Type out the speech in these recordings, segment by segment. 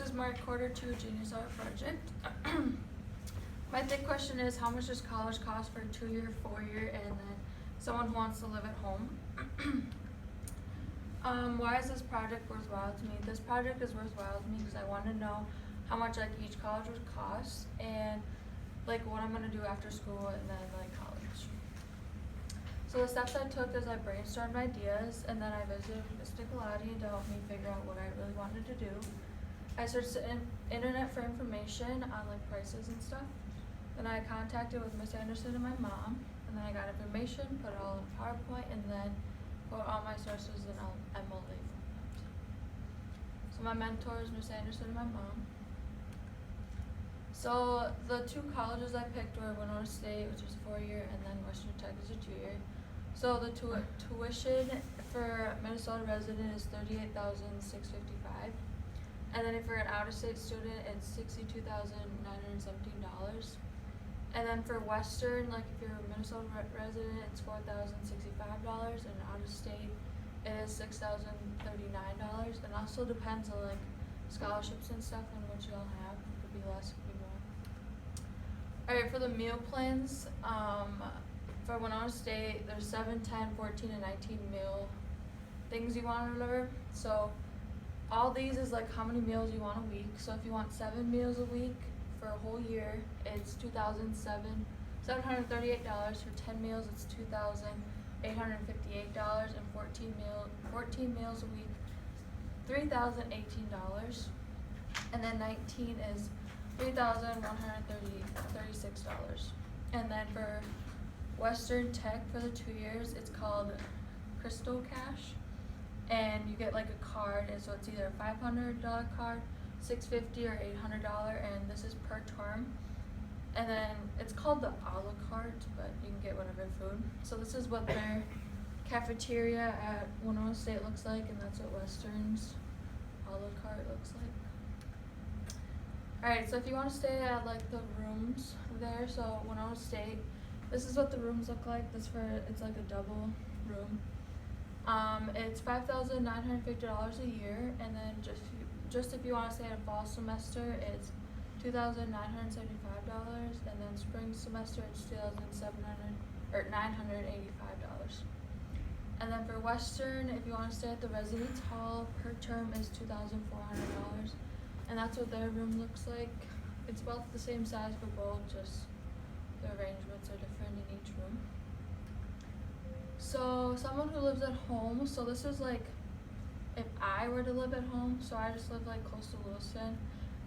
is my Q2 Genius Art project. My big question is, how much does college cost for a 2-year, 4-year, and then someone who wants to live at home? Why is this project worthwhile to me? This project is worthwhile to me because I want to know how much like each college would cost and like what I'm gonna do after school and then like college. So the steps I took is I brainstormed ideas and then I visited Mr. Galati to help me figure out what I really wanted to do. I searched the internet for information on like prices and stuff. Then I contacted with Miss Anderson and my mom, and then I got information, put it all in PowerPoint, and then put all my sources in MLA format. So my mentors, Miss Anderson and my mom. So the two colleges I picked were Winona State, which is a 4-year, and then Western Tech is a 2-year. So the tuition for Minnesota resident is $38,655, and then if you're an out-of-state student, it's $62,917. And then for Western, like if you're a Minnesota resident, it's $4,065, and out-of-state it is $6,039. And also depends on like scholarships and stuff and what you all have. It could be less, it could be more. Alright, for the meal plans, for Winona State, there's 7, 10, 14, and 19 meal things you want to deliver. So all these is like how many meals you want a week. So if you want 7 meals a week for a whole year, it's $2,738. For 10 meals, it's $2,858, and 14 meals a week, $3,018. And then 19 is $3,136. And then for Western Tech for the 2 years, it's called Crystal Cash, and you get like a card, and so it's either a $500 card, $650, or $800, and this is per term. And then it's called the a la carte, but you can get whatever food. So this is what their cafeteria at Winona State looks like, and that's what Western's a la carte looks like. Alright, so if you want to stay at like the rooms there, so Winona State, this is what the rooms look like. It's like a double room. It's $5,950 a year, and then just if you want to stay at a fall semester, it's $2,975, and then spring semester it's $985. And then for Western, if you want to stay at the residence hall, per term is $2,400, and that's what their room looks like. It's about the same size for both, just the arrangements are different in each room. So someone who lives at home, so this is like if I were to live at home, so I just live like close to Lewiston,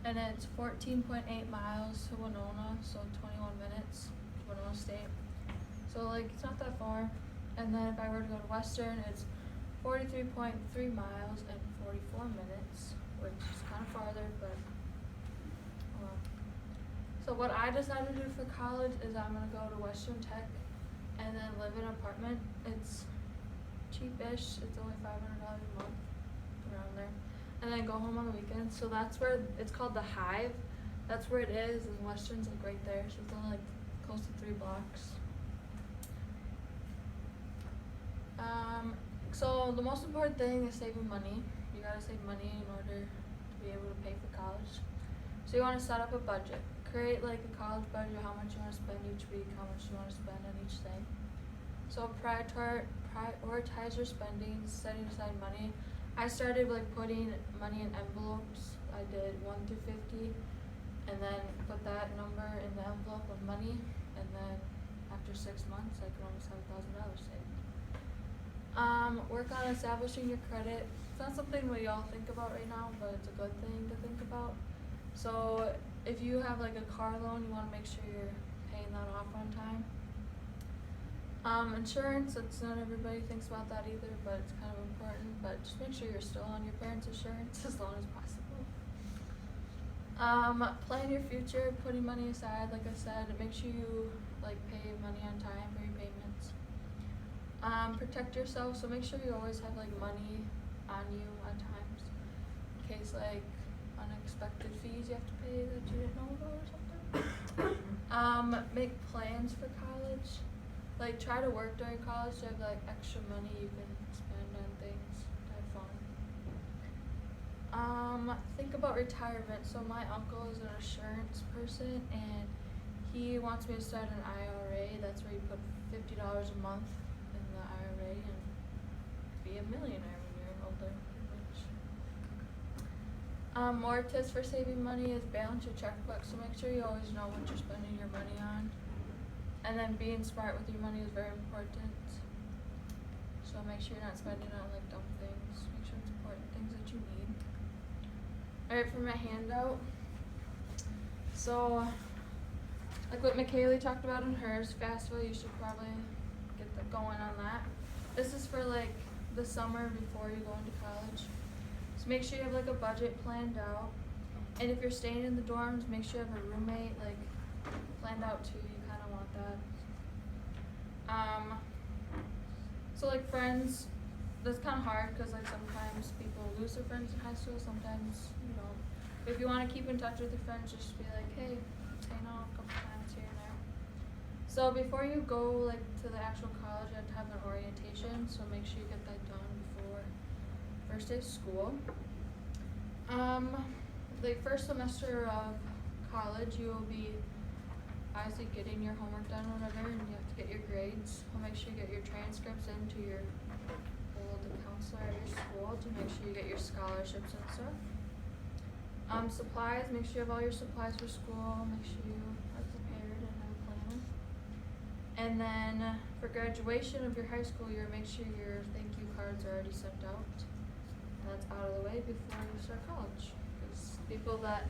and it's 14.8 miles to Winona, so 21 minutes to Winona State. So like it's not that far. And then if I were to go to Western, it's 43.3 miles and 44 minutes, which is kind of farther, but well. So what I decided to do for college is I'm gonna go to Western Tech and then live in an apartment. It's cheapish, it's only $500 a month, around there. And then go home on the weekends. So that's where, it's called the Hive. That's where it is, and Western's like right there, so it's only like close to 3 blocks. So the most important thing is saving money. You gotta save money in order to be able to pay for college. So you wanna set up a budget. Create like a college budget, how much you wanna spend each week, how much you wanna spend on each thing. So prioritize your spending, setting aside money. I started like putting money in envelopes. I did 1 through 50, and then put that number in the envelope of money, and then after 6 months I could almost have $1,000 saved. Work on establishing your credit. It's not something we all think about right now, but it's a good thing to think about. So if you have like a car loan, you want to make sure you're paying that off on time. Insurance, it's not everybody thinks about that either, but it's kind of important. But just make sure you're still on your parents' insurance as long as possible. Plan your future, putting money aside, like I said, make sure you like pay money on time for your payments. Protect yourself, so make sure you always have like money on you at times, in case like unexpected fees you have to pay that you didn't know about or something. Make plans for college. Like try to work during college to have like extra money you can spend on things to have fun. think about retirement. So my uncle is an insurance person, and he wants me to start an IRA. That's where you put $50 a month in the IRA and be a millionaire when you're older, pretty much. More tips for saving money is balance your checkbook. So make sure you always know what you're spending your money on. And then being smart with your money is very important. So make sure you're not spending it on like dumb things. Make sure it's important things that you need. Alright, for my handout. So, like what McKaylee talked about in hers, FAFSA, you should probably get going on that. This is for like the summer before you go into college. So make sure you have like a budget planned out. And if you're staying in the dorms, make sure you have a roommate like planned out too. You kind of want that. So like friends, that's kind of hard because like sometimes people lose their friends in high school, sometimes you don't. But if you want to keep in touch with your friends, just be like, hey, hang out a couple times here and there. So before you go like to the actual college, you have to have an orientation, so make sure you get that done before first day of school. The first semester of college, you will be obviously getting your homework done or whatever, and you have to get your grades. We'll make sure you get your transcripts into your old counselor at your school to make sure you get your scholarships and stuff. Supplies, make sure you have all your supplies for school, make sure you are prepared and have a plan. And then for graduation of your high school year, make sure your thank you cards are already sent out. That's out of the way before you start college. Because people that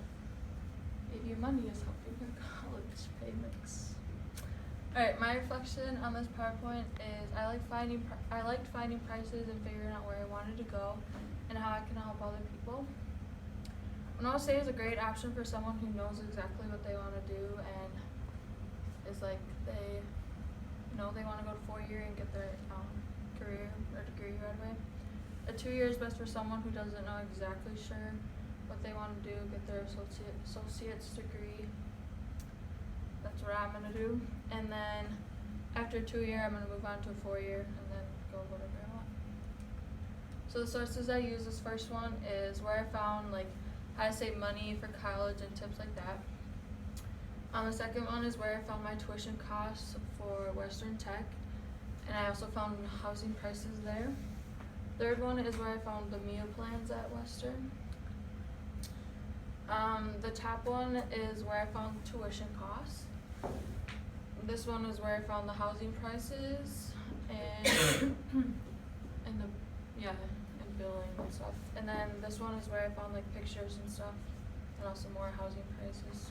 give you money is helping your college payments. Alright, my reflection on this PowerPoint is I liked finding prices and figuring out where I wanted to go and how I can help other people. And I would say it's a great option for someone who knows exactly what they want to do and is like they know they want to go to 4-year and get their career or degree right away. A 2-year is best for someone who doesn't know exactly sure what they want to do, get their associate's degree. That's what I'm gonna do. And then after 2-year, I'm gonna move on to a 4-year and then go whatever I want. So the sources I use, this first one is where I found like how to save money for college and tips like that. The second one is where I found my tuition costs for Western Tech, and I also found housing prices there. Third one is where I found the meal plans at Western. The top one is where I found tuition costs. This one is where I found the housing prices and and billing and stuff. And then this one is where I found like pictures and stuff, and also more housing prices.